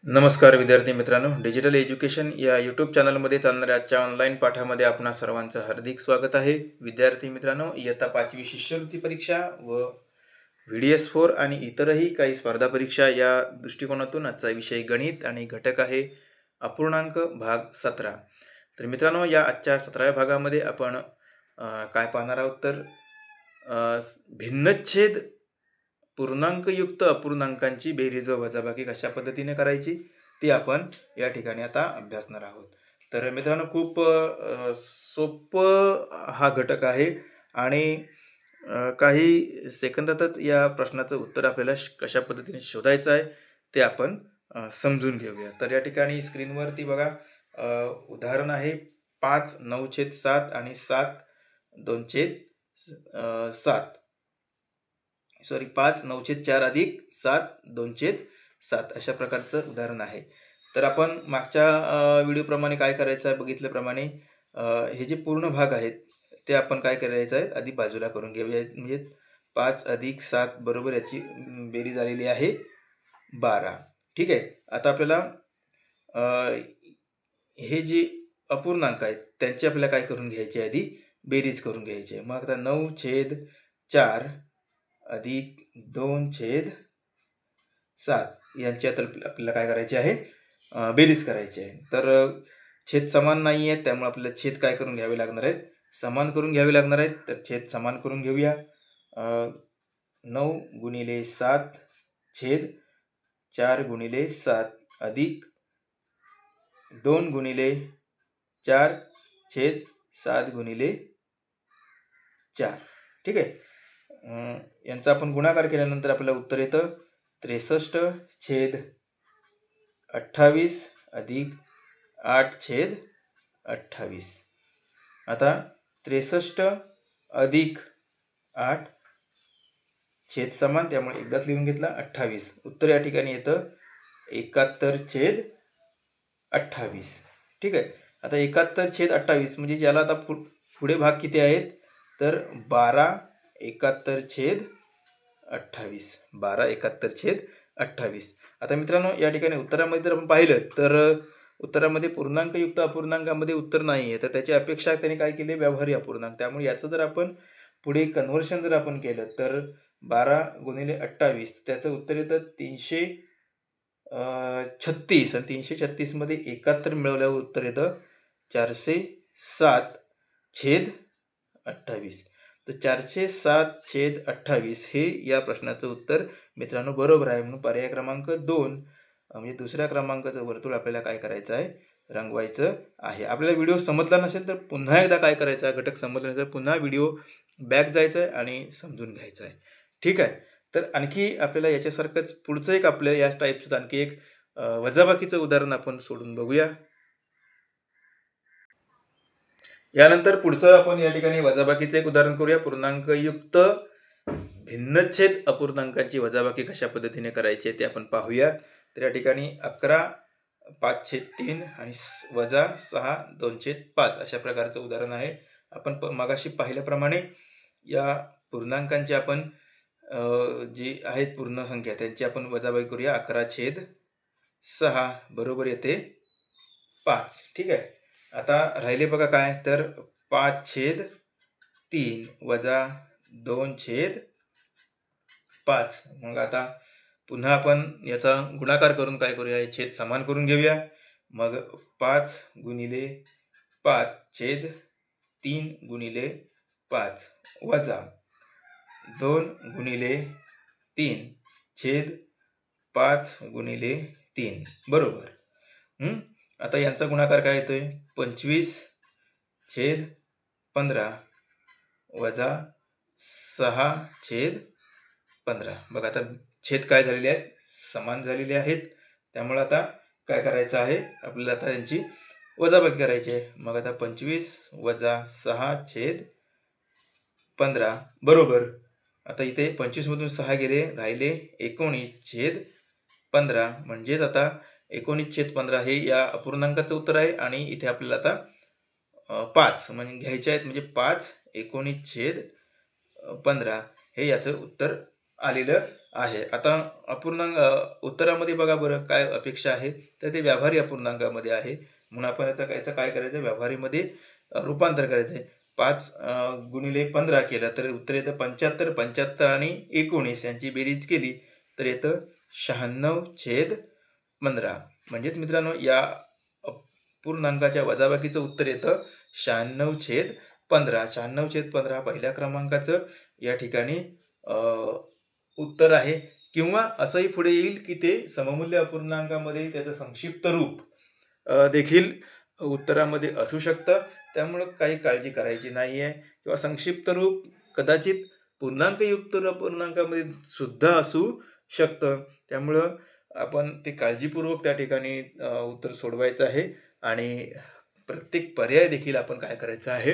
नमस्कार विद्यार्थी मित्रांनो, डिजिटल एज्युकेशन या यूट्यूब चॅनलमध्ये चालणाऱ्या आजच्या ऑनलाईन पाठामध्ये आपणा सर्वांचं हार्दिक स्वागत आहे. विद्यार्थी मित्रांनो, इयत्ता 5वी शिष्यवृत्ती परीक्षा व VDS4 आणि इतरही काही स्पर्धा परीक्षा या दृष्टिकोनातून आजचा विषय गणित आणि घटक आहे अपूर्णांक भाग 17. तर मित्रांनो, या आजच्या 17व्या भागामध्ये आपण काय पाहणार आहोत तर भिन्नच्छेद पूर्णांकयुक्त अपूर्णांकांची बेरीज व वजाबाकी कशा पद्धतीने करायची ती आपण या ठिकाणी आता अभ्यासणार आहोत. तर मित्रांनो, खूप सोपं हा घटक आहे आणि काही सेकंदातच या प्रश्नाचं उत्तर आपल्याला कशा पद्धतीने शोधायचं आहे ते आपण समजून घेऊया. तर या ठिकाणी स्क्रीनवरती बघा उदाहरण आहे 5/9/7 आणि 7/2/7. 5/9/4 अधिक 7/2/7 अशा प्रकारचं उदाहरण आहे. तर आपण मागच्या व्हिडिओप्रमाणे काय करायचं आहे बघितल्याप्रमाणे हे जे पूर्ण भाग आहेत ते आपण काय करायचं आहे आधी बाजूला करून घेऊया. म्हणजे 5 अधिक 7 बरोबर याची बेरीज आलेली आहे 12. ठीक आहे. आता आपल्याला हे जे अपूर्णांक आहेत त्यांची आपल्याला काय करून घ्यायची आधी बेरीज करून घ्यायची आहे. मग आता 9/4 अधिक 2/7 यांची आता आपल्याला काय करायची आहे बेरीज करायची आहे. तर छेद समान नाही आहेत त्यामुळे आपल्याला छेद काय करून घ्यावे लागणार आहेत समान करून घ्यावे लागणार आहेत. तर छेद समान करून घेऊया. 9x7 छेद 4x7 अधिक 2x4 छेद 7x4. ठीक आहे. यांचा आपण गुणाकार केल्यानंतर आपल्याला उत्तर येतं 63/28 अधिक 8/28. आता 63 अधिक 8 छेद समान त्यामुळे एकदाच लिहून घेतला 28. उत्तर या ठिकाणी येतं 71/28. ठीक आहे. आता 71/28 म्हणजे ज्याला आता पुढे भाग किती आहेत तर 12/71/28. 12/71/28. आता मित्रांनो, या ठिकाणी उत्तरामध्ये जर आपण पाहिलं तर उत्तरामध्ये पूर्णांकयुक्त अपूर्णांकामध्ये उत्तर नाही आहे. तर त्याची अपेक्षा त्याने काय केली व्यावहारी अपूर्णांक. त्यामुळे याचं जर आपण पुढे कन्व्हर्शन जर आपण केलं तर 12x28 त्याचं उत्तर येतं 336. आणि 336 मध्ये 71 मिळवल्यावर उत्तर येतं 407/28. तर 407/28 हे या प्रश्नाचं उत्तर मित्रांनो बरोबर आहे. म्हणून पर्याय क्रमांक 2 म्हणजे दुसऱ्या क्रमांकाचं वर्तुळ आपल्याला काय करायचं आहे रंगवायचं आहे. आपल्याला व्हिडिओ समजला नसेल तर पुन्हा एकदा काय करायचं आहे घटक समजला नसेल पुन्हा व्हिडिओ बॅक जायचं आहे आणि समजून घ्यायचं आहे. ठीक आहे. तर आणखी आपल्याला याच्यासारखंच पुढचं एक आपल्या या टाईपचं आणखी एक वजाबाकीचं उदाहरण आपण सोडून बघूया. यानंतर पुढचं आपण या ठिकाणी वजाबाकीचं एक उदाहरण करूया. पूर्णांकयुक्त भिन्नच्छेद अपूर्णांकांची वजाबाकी कशा पद्धतीने करायची ते आपण पाहूया. तर या ठिकाणी 11/5/3 आणि वजा 6/2/5 अशा प्रकारचं उदाहरण आहे. आपण मगाशी पाहिल्याप्रमाणे या पूर्णांकांची आपण जी आहेत पूर्ण संख्या त्यांची आपण वजाबाकी करूया. 11/6 बरोबर येते 5. ठीक आहे. आता राहिले बघा काय तर 5/3 वजा 2/5. मग आता पुन्हा आपण याचा गुणाकार करून काय करूया छेद समान करून घेऊया. मग 5x5 छेद 3x5 वजा 2x3 छेद 5x3 बरोबर. आता यांचा गुणाकार काय येतोय 25/15 वजा 6/15. बघा आता छेद काय झालेले आहेत समान झालेले आहेत. त्यामुळे आता काय करायचं आहे आपल्याला आता यांची वजाबाकी करायची आहे. मग आता 25 वजा 6/15 बरोबर. आता इथे 25 मधून 6 गेले राहिले 19/15. म्हणजेच आता 19/15 हे या अपूर्णांकाचं उत्तर आहे. आणि इथे आपल्याला आता 5 म्हणजे घ्यायचे आहेत म्हणजे 5 19/15 हे याचं उत्तर आलेलं आहे. आता अपूर्णांक उत्तरामध्ये बघा बरं काय अपेक्षा आहे, तर ते व्यावहारी अपूर्णांकामध्ये आहे. म्हणून आपण याचं काय करायचं, व्यावहारीमध्ये रूपांतर करायचं आहे. 5 गुणिले 15 केलं तर उत्तर येतं 75. 75 आणि 19 यांची बेरीज केली तर येतं 96/15. म्हणजेच मित्रांनो या अपूर्णांकाच्या वजाबाकीचं उत्तर येतं 96/15. 96/15 पहिल्या क्रमांकाचं या ठिकाणी उत्तर आहे. किंवा असंही पुढे येईल की ते सममूल्य अपूर्णांकामध्ये त्याचं संक्षिप्त रूप देखील उत्तरामध्ये असू शकतं. त्यामुळं काही काळजी करायची नाही आहे. किंवा संक्षिप्त रूप कदाचित पूर्णांकयुक्त अपूर्णांकामध्ये सुद्धा असू शकतं. त्यामुळं आपण ते काळजीपूर्वक त्या ठिकाणी उत्तर सोडवायचं आहे आणि प्रत्येक पर्याय देखील आपण काय करायचं आहे,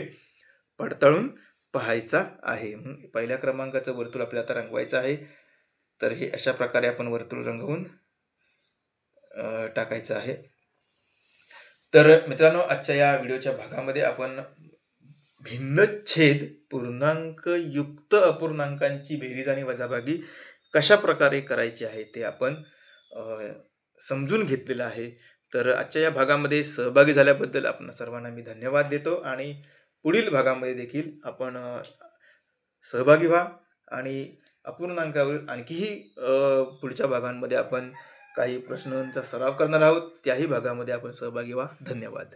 पडताळून पाहायचा आहे. पहिल्या क्रमांकाचं वर्तुळ आपल्याला आता रंगवायचं आहे. तर हे अशा प्रकारे आपण वर्तुळ रंगवून टाकायचं आहे. तर मित्रांनो आजच्या या व्हिडिओच्या भागामध्ये आपण भिन्नच्छेद पूर्णांकयुक्त अपूर्णांकांची बेरीज आणि वजाबाकी कशा प्रकारे करायची आहे ते आपण समजून घेतलेलं आहे. तर आजच्या या भागामध्ये सहभागी झाल्याबद्दल आपण सर्वांना मी धन्यवाद देतो आणि पुढील भागामध्ये देखील आपण सहभागी व्हा आणि अपूर्णांकावर आणखीही पुढच्या भागांमध्ये आपण काही प्रश्नांचा सराव करणार आहोत. त्याही भागामध्ये आपण सहभागी व्हा. धन्यवाद.